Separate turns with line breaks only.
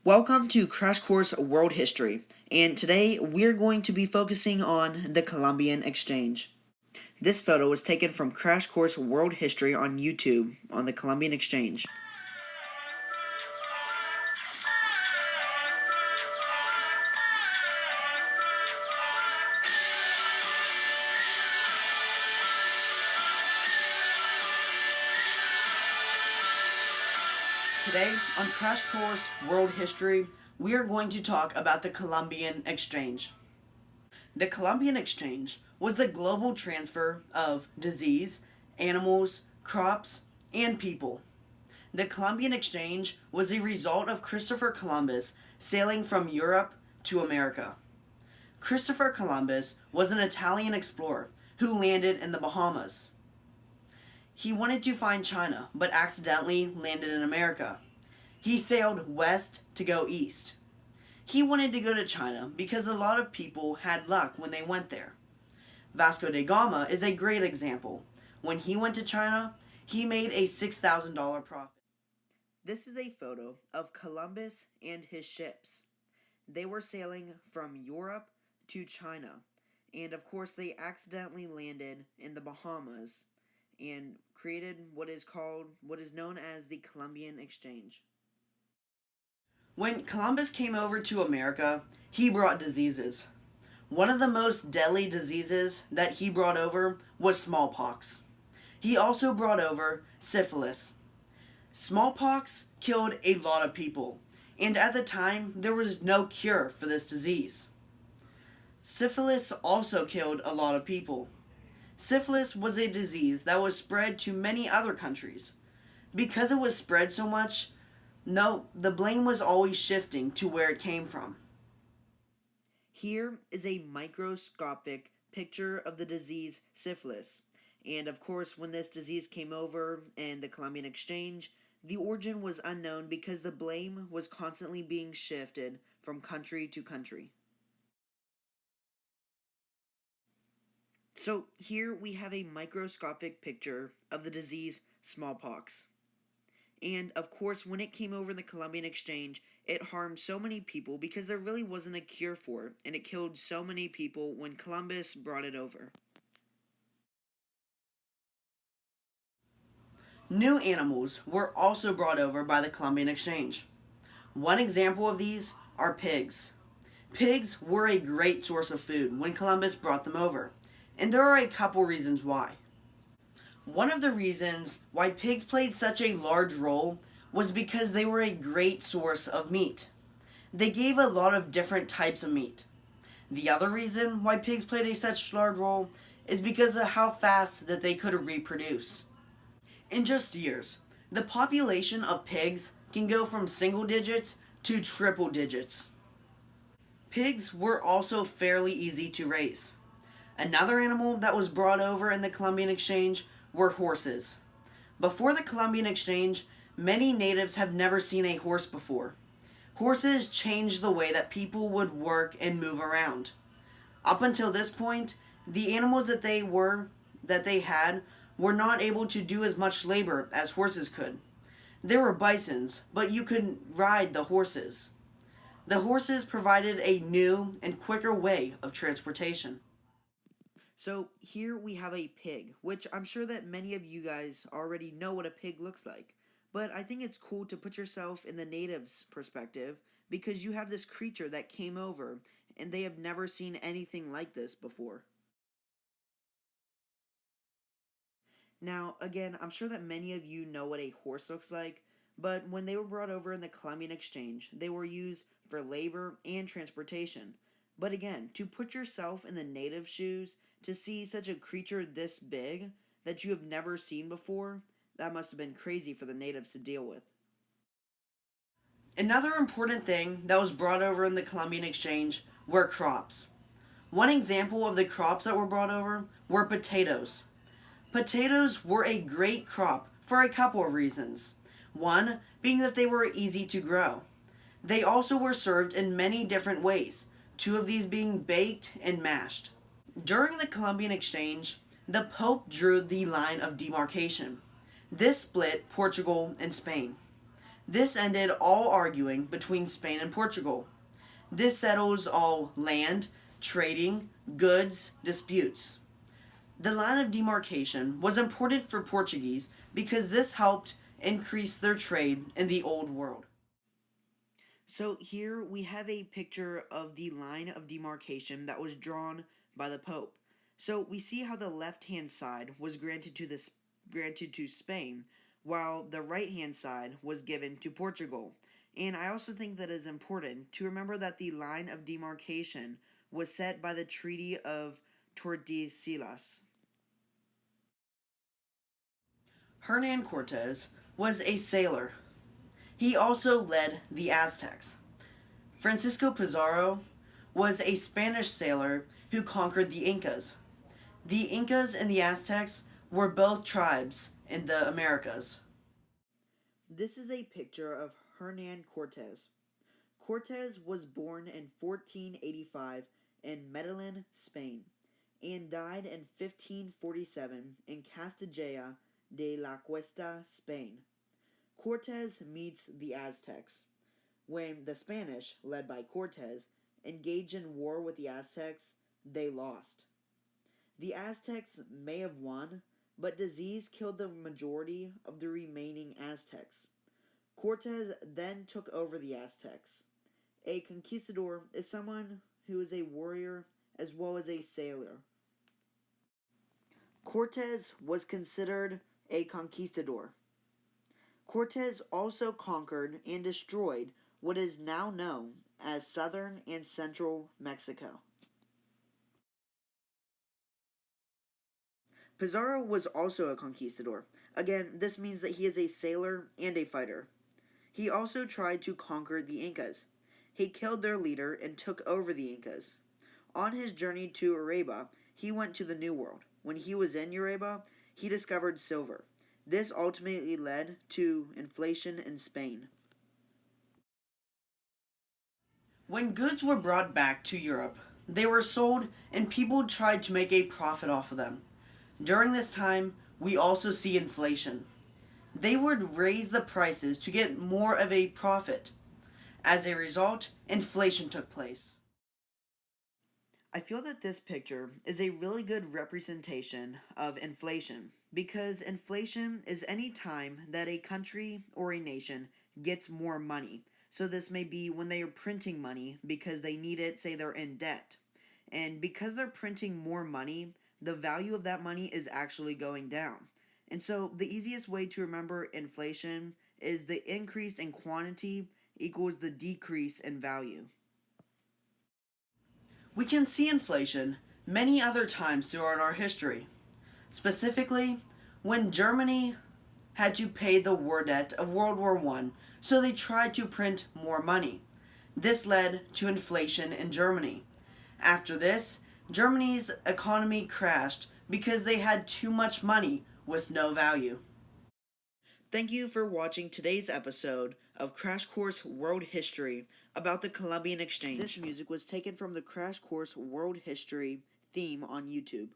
Welcome to Crash Course World History, and today we're going to be focusing on the Columbian Exchange. This photo was taken from Crash Course World History on YouTube on the Columbian Exchange. Today on Crash Course World History, we are going to talk about the Columbian Exchange. The Columbian Exchange was the global transfer of disease, animals, crops, and people. The Columbian Exchange was a result of Christopher Columbus sailing from Europe to America. Christopher Columbus was an Italian explorer who landed in the Bahamas. He wanted to find China, but accidentally landed in America. He sailed west to go east. He wanted to go to China because a lot of people had luck when they went there. Vasco da Gama is a great example. When he went to China, he made a $6,000 profit. This is a photo of Columbus and his ships. They were sailing from Europe to China, and of course they accidentally landed in the Bahamas and created what is known as the Columbian Exchange. When Columbus came over to America, he brought diseases. One of the most deadly diseases that he brought over was smallpox. He also brought over syphilis. Smallpox killed a lot of people, and at the time there was no cure for this disease. Syphilis also killed a lot of people. Syphilis was a disease that was spread to many other countries. Because it was spread so much, the blame was always shifting to where it came from. Here is a microscopic picture of the disease syphilis. And of course, when this disease came over in the Columbian Exchange, the origin was unknown because the blame was constantly being shifted from country to country. So here we have a microscopic picture of the disease smallpox. And of course, when it came over in the Columbian Exchange, it harmed so many people because there really wasn't a cure for it, and it killed so many people when Columbus brought it over. New animals were also brought over by the Columbian Exchange. One example of these are pigs. Pigs were a great source of food when Columbus brought them over, and there are a couple reasons why. One of the reasons why pigs played such a large role was because they were a great source of meat. They gave a lot of different types of meat. The other reason why pigs played such large role is because of how fast that they could reproduce. In just years, the population of pigs can go from single digits to triple digits. Pigs were also fairly easy to raise. Another animal that was brought over in the Columbian Exchange were horses. Before the Columbian Exchange, many natives have never seen a horse before. Horses changed the way that people would work and move around. Up until this point, the animals that they had were not able to do as much labor as horses could. There were bisons, but you could ride the horses. The horses provided a new and quicker way of transportation. So here we have a pig, which I'm sure that many of you guys already know what a pig looks like. But I think it's cool to put yourself in the natives' perspective because you have this creature that came over and they have never seen anything like this before. Now, again, I'm sure that many of you know what a horse looks like, but when they were brought over in the Columbian Exchange, they were used for labor and transportation. But again, to put yourself in the native shoes, to see such a creature this big that you have never seen before, that must have been crazy for the natives to deal with. Another important thing that was brought over in the Columbian Exchange were crops. One example of the crops that were brought over were potatoes. Potatoes were a great crop for a couple of reasons. One being that they were easy to grow. They also were served in many different ways, two of these being baked and mashed. During the Columbian Exchange, the Pope drew the line of demarcation. This split Portugal and Spain. This ended all arguing between Spain and Portugal. This settles all land, trading, goods, disputes. The line of demarcation was important for Portuguese because this helped increase their trade in the Old World. So here we have a picture of the line of demarcation that was drawn by the Pope. So we see how the left-hand side was granted to Spain, while the right-hand side was given to Portugal. And I also think that it is important to remember that the line of demarcation was set by the Treaty of Tordesillas. Hernan Cortes was a sailor. He also led the Aztecs. Francisco Pizarro was a Spanish sailor who conquered the Incas. The Incas and the Aztecs were both tribes in the Americas. This is a picture of Hernan Cortes. Cortes was born in 1485 in Medellin, Spain, and died in 1547 in Castilla de la Cuesta, Spain. Cortes meets the Aztecs. When the Spanish, led by Cortes, engaged in war with the Aztecs, they lost. The Aztecs may have won, but disease killed the majority of the remaining Aztecs. Cortes then took over the Aztecs. A conquistador is someone who is a warrior as well as a sailor. Cortes was considered a conquistador. Cortes also conquered and destroyed what is now known as southern and central Mexico. Pizarro was also a conquistador. Again, this means that he is a sailor and a fighter. He also tried to conquer the Incas. He killed their leader and took over the Incas. On his journey to Arabia, he went to the New World. When he was in Arabia, he discovered silver. This ultimately led to inflation in Spain. When goods were brought back to Europe, they were sold and people tried to make a profit off of them. During this time, we also see inflation. They would raise the prices to get more of a profit. As a result, inflation took place. I feel that this picture is a really good representation of inflation because inflation is any time that a country or a nation gets more money. So this may be when they are printing money because they need it, say they're in debt. And because they're printing more money, the value of that money is actually going down. And so the easiest way to remember inflation is the increase in quantity equals the decrease in value. We can see inflation many other times throughout our history. Specifically, when Germany had to pay the war debt of World War I, so they tried to print more money. This led to inflation in Germany. After this, Germany's economy crashed because they had too much money with no value. Thank you for watching today's episode of Crash Course World History about the Columbian Exchange. This music was taken from the Crash Course World History theme on YouTube.